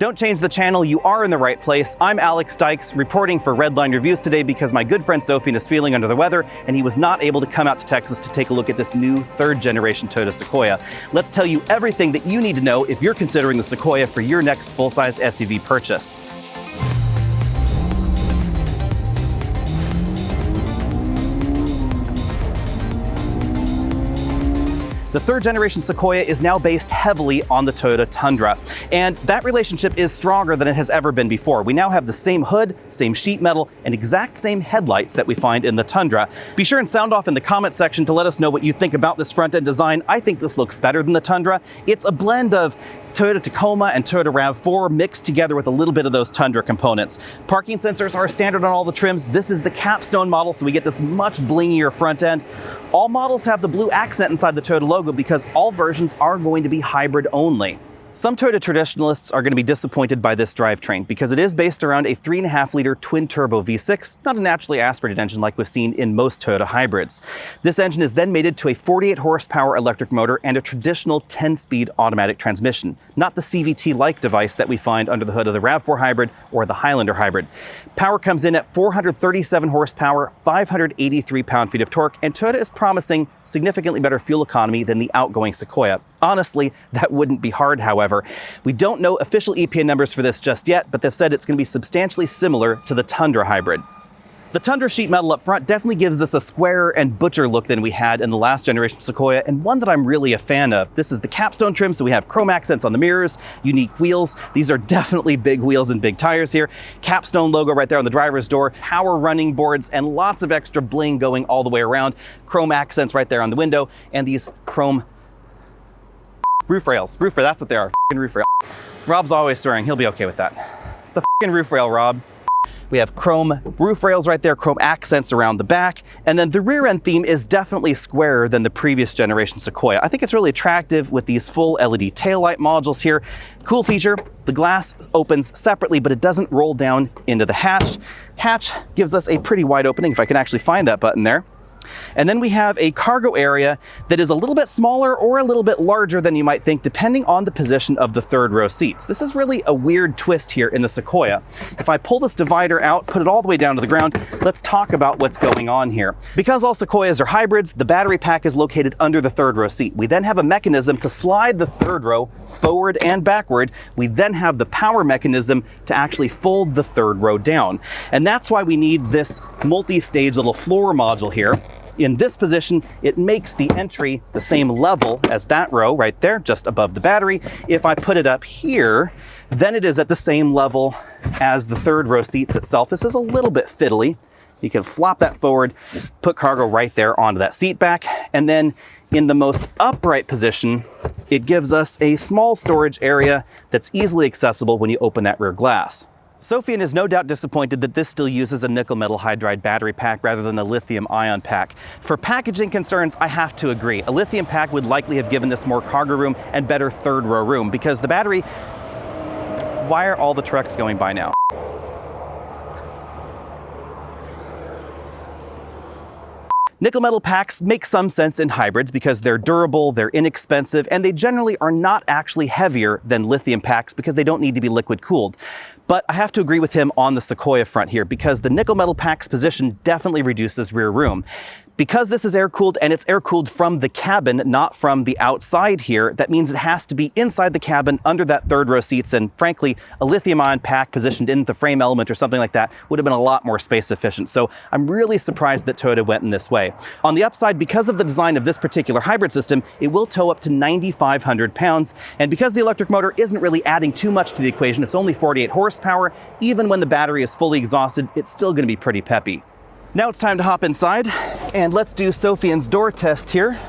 Don't change the channel, you are in the right place. I'm Alex Dykes, reporting for Redline Reviews today because my good friend Sofian is feeling under the weather and he was not able to come out to Texas to take a look at this new third generation Toyota Sequoia. Let's tell you everything that you need to know if you're considering the Sequoia for your next full-size SUV purchase. The third generation Sequoia is now based heavily on the Toyota Tundra, and that relationship is stronger than it has ever been before. We now have the same hood, same sheet metal, and exact same headlights that we find in the Tundra. Be sure and sound off in the comment section to let us know what you think about this front end design. I think this looks better than the Tundra. It's a blend of Toyota Tacoma and Toyota RAV4 mixed together with a little bit of those Tundra components. Parking sensors are standard on all the trims. This is the Capstone model, so we get this much blingier front end. All models have the blue accent inside the Toyota logo because all versions are going to be hybrid only. Some Toyota traditionalists are going to be disappointed by this drivetrain because it is based around a 3.5-liter twin-turbo V6, not a naturally aspirated engine like we've seen in most Toyota hybrids. This engine is then mated to a 48-horsepower electric motor and a traditional 10-speed automatic transmission, not the CVT-like device that we find under the hood of the RAV4 hybrid or the Highlander hybrid. Power comes in at 437 horsepower, 583 pound-feet of torque, and Toyota is promising significantly better fuel economy than the outgoing Sequoia. Honestly, that wouldn't be hard, however. We don't know official EPA numbers for this just yet, but they've said it's going to be substantially similar to the Tundra hybrid. The Tundra sheet metal up front definitely gives us a squarer and butcher look than we had in the last generation Sequoia, and one that I'm really a fan of. This is the Capstone trim, so we have chrome accents on the mirrors, unique wheels. These are definitely big wheels and big tires here. Capstone logo right there on the driver's door, power running boards, and lots of extra bling going all the way around. Chrome accents right there on the window, and these chrome roof rails. That's what they are, roof rail. Rob's always swearing, he'll be okay with that. It's the roof rail, Rob. We have chrome roof rails right there, chrome accents around the back, and then the rear end theme is definitely squarer than the previous generation Sequoia. I think it's really attractive with these full LED taillight modules here. Cool feature, the glass opens separately, but it doesn't roll down into the hatch. Hatch gives us a pretty wide opening, if I can actually find that button there. And then we have a cargo area that is a little bit smaller or a little bit larger than you might think, depending on the position of the third row seats. This is really a weird twist here in the Sequoia. If I pull this divider out, put it all the way down to the ground, let's talk about what's going on here. Because all Sequoias are hybrids, the battery pack is located under the third row seat. We then have a mechanism to slide the third row forward and backward. We then have the power mechanism to actually fold the third row down. And that's why we need this multi-stage little floor module here. In this position, it makes the entry the same level as that row right there, just above the battery. If I put it up here, then it is at the same level as the third row seats itself. This is a little bit fiddly. You can flop that forward, put cargo right there onto that seat back, and then in the most upright position, it gives us a small storage area that's easily accessible when you open that rear glass. Sofian is no doubt disappointed that this still uses a nickel metal hydride battery pack rather than a lithium ion pack. For packaging concerns, I have to agree. A lithium pack would likely have given this more cargo room and better third row room because the battery... Why are all the trucks going by now? Nickel metal packs make some sense in hybrids because they're durable, they're inexpensive, and they generally are not actually heavier than lithium packs because they don't need to be liquid cooled. But I have to agree with him on the Sequoia front here because the nickel metal pack's position definitely reduces rear room. Because this is air-cooled and it's air-cooled from the cabin, not from the outside here, that means it has to be inside the cabin under that third row seats, and frankly, a lithium-ion pack positioned in the frame element or something like that would have been a lot more space efficient. So I'm really surprised that Toyota went in this way. On the upside, because of the design of this particular hybrid system, it will tow up to 9,500 pounds, and because the electric motor isn't really adding too much to the equation, it's only 48 horsepower, even when the battery is fully exhausted, it's still going to be pretty peppy. Now it's time to hop inside and let's do Sofian's door test here.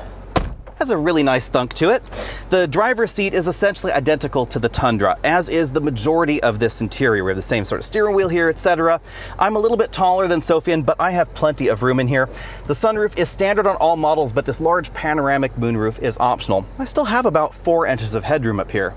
Has a really nice thunk to it. The driver's seat is essentially identical to the Tundra, as is the majority of this interior. We have the same sort of steering wheel here, etc. I'm a little bit taller than Sofian, but I have plenty of room in here. The sunroof is standard on all models, but this large panoramic moonroof is optional. I still have about 4 inches of headroom up here.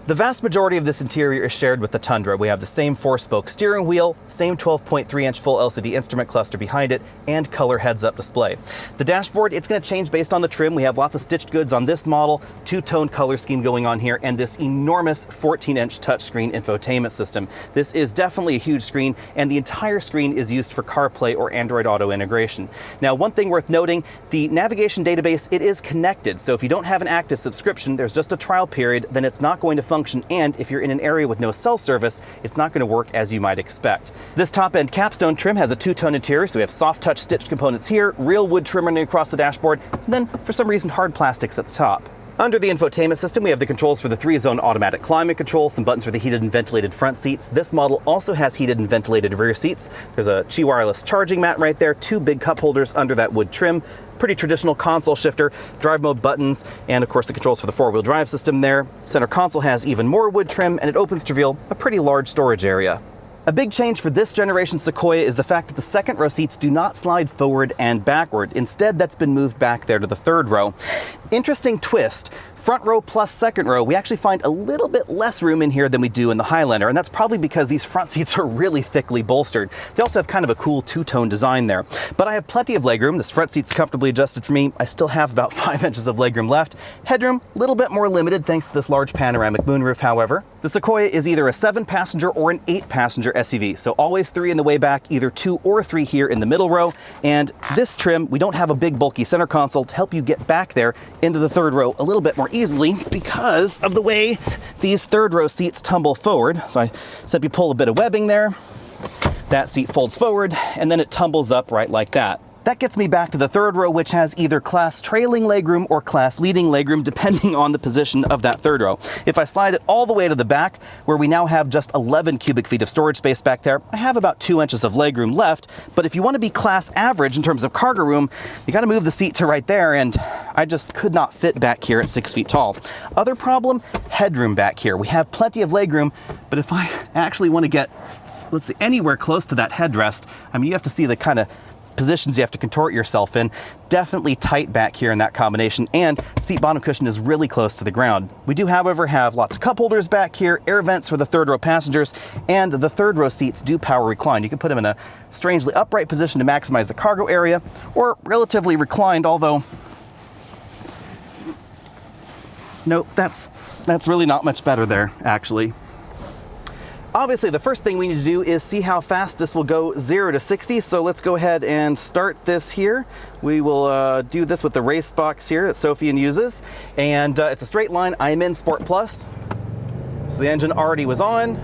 The vast majority of this interior is shared with the Tundra. We have the same 4-spoke steering wheel, same 12.3-inch full LCD instrument cluster behind it, and color heads-up display. The dashboard, it's going to change based on the trim. We have lots of stitched goods on this model, two-tone color scheme going on here, and this enormous 14-inch touchscreen infotainment system. This is definitely a huge screen, and the entire screen is used for CarPlay or Android Auto integration. Now, one thing worth noting, the navigation database, it is connected, so if you don't have an active subscription, there's just a trial period, then it's not going to function, and if you're in an area with no cell service, it's not going to work as you might expect. This top-end Capstone trim has a two-tone interior, so we have soft touch stitched components here, real wood trim running across the dashboard, and then for some reason hard plastics at the top. Under the infotainment system, we have the controls for the 3-zone automatic climate control, some buttons for the heated and ventilated front seats. This model also has heated and ventilated rear seats. There's a Qi wireless charging mat right there, 2 big cup holders under that wood trim, pretty traditional console shifter, drive mode buttons, and of course the controls for the 4-wheel drive system there. Center console has even more wood trim, and it opens to reveal a pretty large storage area. A big change for this generation Sequoia is the fact that the second row seats do not slide forward and backward. Instead, that's been moved back there to the third row. Interesting twist, front row plus second row, we actually find a little bit less room in here than we do in the Highlander, and that's probably because these front seats are really thickly bolstered. They also have kind of a cool two-tone design there. But I have plenty of legroom. This front seat's comfortably adjusted for me. I still have about 5 inches of legroom left. Headroom, a little bit more limited thanks to this large panoramic moonroof, however. The Sequoia is either a 7-passenger or an 8-passenger SUV, so always 3 in the way back, either 2 or 3 here in the middle row. And this trim, we don't have a big bulky center console to help you get back there into the third row a little bit more easily because of the way these third row seats tumble forward. So I simply pull a bit of webbing there, that seat folds forward, and then it tumbles up right like that. That gets me back to the third row, which has either class trailing legroom or class leading legroom, depending on the position of that third row. If I slide it all the way to the back, where we now have just 11 cubic feet of storage space back there, I have about 2 inches of legroom left. But if you want to be class average in terms of cargo room, you got to move the seat to right there, and I just could not fit back here at 6 feet tall. Other problem, headroom back here. We have plenty of legroom, but if I actually want to get, let's see, anywhere close to that headrest, I mean, you have to see the kind of positions you have to contort yourself in. Definitely tight back here in that combination, and seat bottom cushion is really close to the ground. We do, however, have lots of cup holders back here, air vents for the third row passengers, and the third row seats do power recline. You can put them in a strangely upright position to maximize the cargo area, or relatively reclined, although nope, that's really not much better there, actually. Obviously, the first thing we need to do is see how fast this will go 0 to 60. So let's go ahead and start this here. We will do this with the race box here that Sophian uses. And it's a straight line. I am in Sport Plus. So the engine already was on.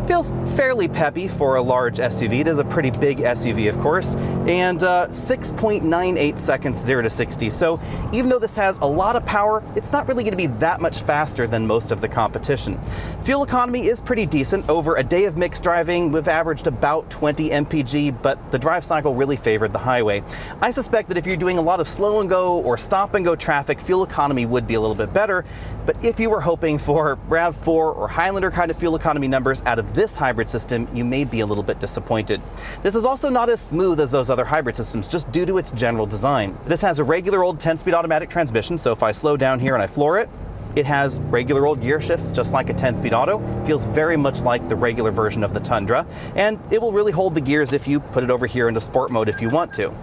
Feels fairly peppy for a large SUV. It is a pretty big SUV, of course, and 6.98 seconds 0 to 60. So even though this has a lot of power, it's not really going to be that much faster than most of the competition. Fuel economy is pretty decent. Over a day of mixed driving, we've averaged about 20 mpg, but the drive cycle really favored the highway. I suspect that if you're doing a lot of slow and go or stop and go traffic, fuel economy would be a little bit better. But if you were hoping for RAV4 or Highlander kind of fuel economy numbers out of this hybrid system, you may be a little bit disappointed. This is also not as smooth as those other hybrid systems, just due to its general design. This has a regular old 10-speed automatic transmission, so if I slow down here and I floor it, it has regular old gear shifts, just like a 10-speed auto. It feels very much like the regular version of the Tundra, and it will really hold the gears if you put it over here into sport mode if you want to.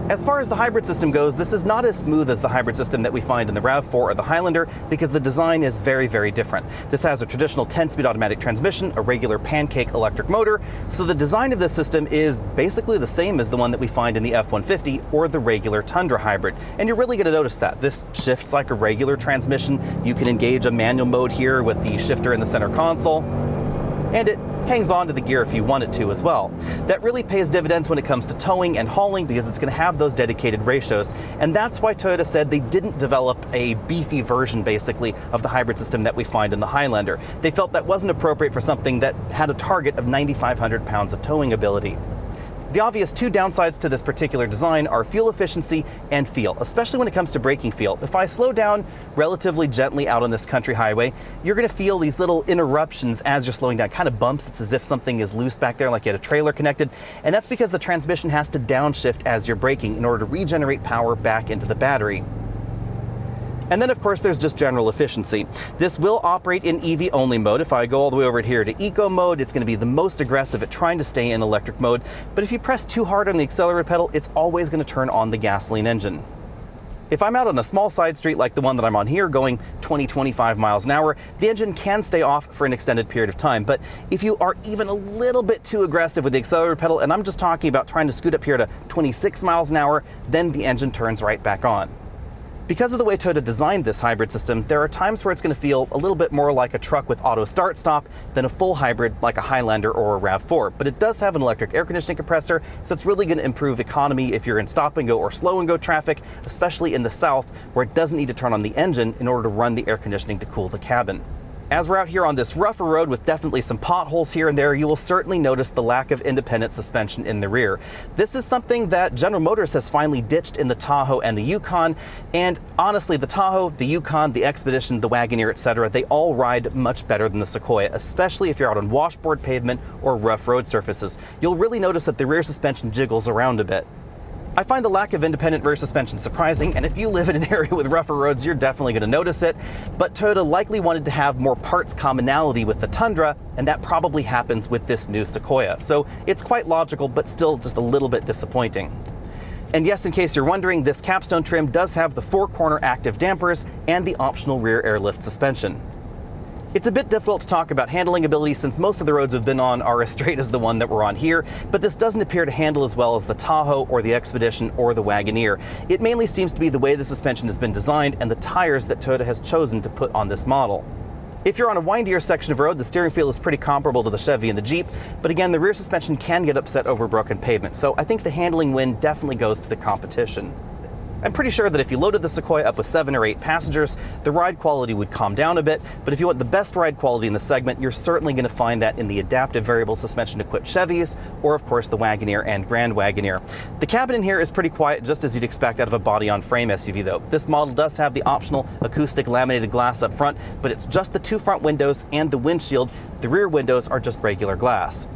As far as the hybrid system goes, this is not as smooth as the hybrid system that we find in the RAV4 or the Highlander because the design is very, very different. This has a traditional 10-speed automatic transmission, a regular pancake electric motor, so the design of this system is basically the same as the one that we find in the F-150 or the regular Tundra hybrid. And you're really going to notice that. This shifts like a regular transmission. You can engage a manual mode here with the shifter in the center console, and it hangs on to the gear if you want it to as well. That really pays dividends when it comes to towing and hauling because it's going to have those dedicated ratios, and that's why Toyota said they didn't develop a beefy version basically of the hybrid system that we find in the Highlander. They felt that wasn't appropriate for something that had a target of 9,500 pounds of towing ability. The obvious two downsides to this particular design are fuel efficiency and feel, especially when it comes to braking feel. If I slow down relatively gently out on this country highway, you're going to feel these little interruptions as you're slowing down, kind of bumps. It's as if something is loose back there, like you had a trailer connected, and that's because the transmission has to downshift as you're braking in order to regenerate power back into the battery. And then of course there's just general efficiency. This will operate in EV only mode. If I go all the way over here to eco mode, it's going to be the most aggressive at trying to stay in electric mode. But if you press too hard on the accelerator pedal, it's always going to turn on the gasoline engine. If I'm out on a small side street like the one that I'm on here going 20-25 miles an hour, the engine can stay off for an extended period of time. But if you are even a little bit too aggressive with the accelerator pedal, and I'm just talking about trying to scoot up here to 26 miles an hour, then the engine turns right back on. Because of the way Toyota designed this hybrid system, there are times where it's going to feel a little bit more like a truck with auto start-stop than a full hybrid like a Highlander or a RAV4. But it does have an electric air conditioning compressor, so it's really going to improve economy if you're in stop-and-go or slow-and-go traffic, especially in the south, where it doesn't need to turn on the engine in order to run the air conditioning to cool the cabin. As we're out here on this rougher road with definitely some potholes here and there, you will certainly notice the lack of independent suspension in the rear. This is something that General Motors has finally ditched in the Tahoe and the Yukon, and honestly, the Tahoe, the Yukon, the Expedition, the Wagoneer, etc., they all ride much better than the Sequoia, especially if you're out on washboard pavement or rough road surfaces. You'll really notice that the rear suspension jiggles around a bit. I find the lack of independent rear suspension surprising, and if you live in an area with rougher roads, you're definitely going to notice it. But Toyota likely wanted to have more parts commonality with the Tundra, and that probably happens with this new Sequoia. So it's quite logical, but still just a little bit disappointing. And yes, in case you're wondering, this Capstone trim does have the 4-corner active dampers and the optional rear airlift suspension. It's a bit difficult to talk about handling ability since most of the roads we've been on are as straight as the one that we're on here, but this doesn't appear to handle as well as the Tahoe or the Expedition or the Wagoneer. It mainly seems to be the way the suspension has been designed and the tires that Toyota has chosen to put on this model. If you're on a windier section of road, the steering feel is pretty comparable to the Chevy and the Jeep, but again, the rear suspension can get upset over broken pavement, so I think the handling win definitely goes to the competition. I'm pretty sure that if you loaded the Sequoia up with 7 or 8 passengers, the ride quality would calm down a bit, but if you want the best ride quality in the segment, you're certainly going to find that in the adaptive variable suspension equipped Chevys, or of course the Wagoneer and Grand Wagoneer. The cabin in here is pretty quiet, just as you'd expect out of a body-on-frame SUV though. This model does have the optional acoustic laminated glass up front, but it's just the 2 front windows and the windshield. The rear windows are just regular glass.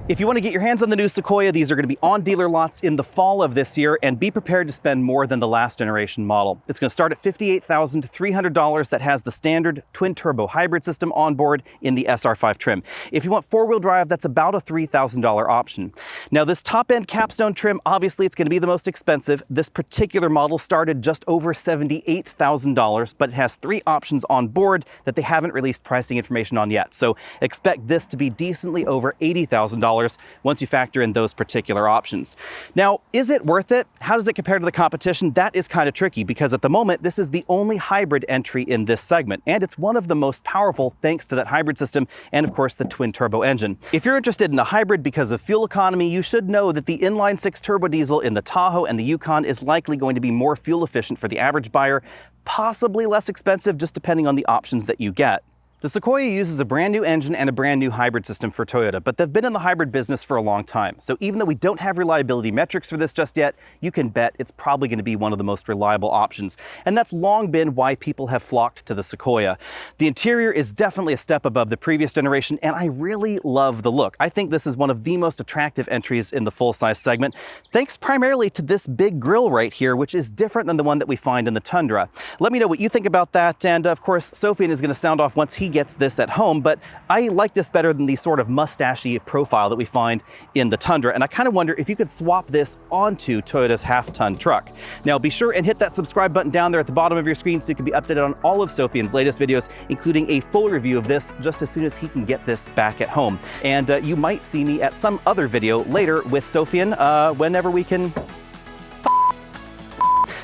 If you want to get your hands on the new Sequoia, these are going to be on dealer lots in the fall of this year, and be prepared to spend more than the last generation model. It's going to start at $58,300. That has the standard twin-turbo hybrid system on board in the SR5 trim. If you want 4-wheel drive, that's about a $3,000 option. Now, this top-end Capstone trim, obviously it's going to be the most expensive. This particular model started just over $78,000, but it has 3 options on board that they haven't released pricing information on yet. So expect this to be decently over $80,000 once you factor in those particular options. Now, is it worth it? How does it compare to the competition? That is kind of tricky because at the moment, this is the only hybrid entry in this segment, and it's one of the most powerful thanks to that hybrid system and of course the twin turbo engine. If you're interested in a hybrid because of fuel economy, you should know that the inline-6 turbo diesel in the Tahoe and the Yukon is likely going to be more fuel efficient for the average buyer, possibly less expensive just depending on the options that you get. The Sequoia uses a brand new engine and a brand new hybrid system for Toyota, but they've been in the hybrid business for a long time. So even though we don't have reliability metrics for this just yet, you can bet it's probably going to be one of the most reliable options. And that's long been why people have flocked to the Sequoia. The interior is definitely a step above the previous generation, and I really love the look. I think this is one of the most attractive entries in the full-size segment, thanks primarily to this big grille right here, which is different than the one that we find in the Tundra. Let me know what you think about that, and of course, Sofian is going to sound off once he gets this at home, but I like this better than the sort of mustachy profile that we find in the Tundra, and I kind of wonder if you could swap this onto Toyota's half-ton truck. Now be sure and hit that subscribe button down there at the bottom of your screen so you can be updated on all of Sofian's latest videos, including a full review of this just as soon as he can get this back at home. And you might see me at some other video later with Sofian whenever we can.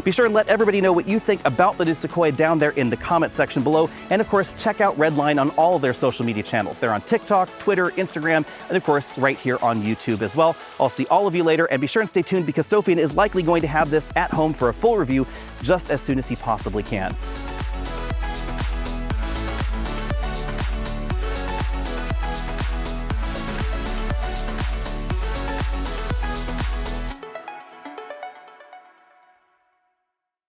Be sure and let everybody know what you think about the new Sequoia down there in the comment section below. And of course, check out Redline on all of their social media channels. They're on TikTok, Twitter, Instagram, and of course, right here on YouTube as well. I'll see all of you later, and be sure and stay tuned because Sofian is likely going to have this at home for a full review just as soon as he possibly can.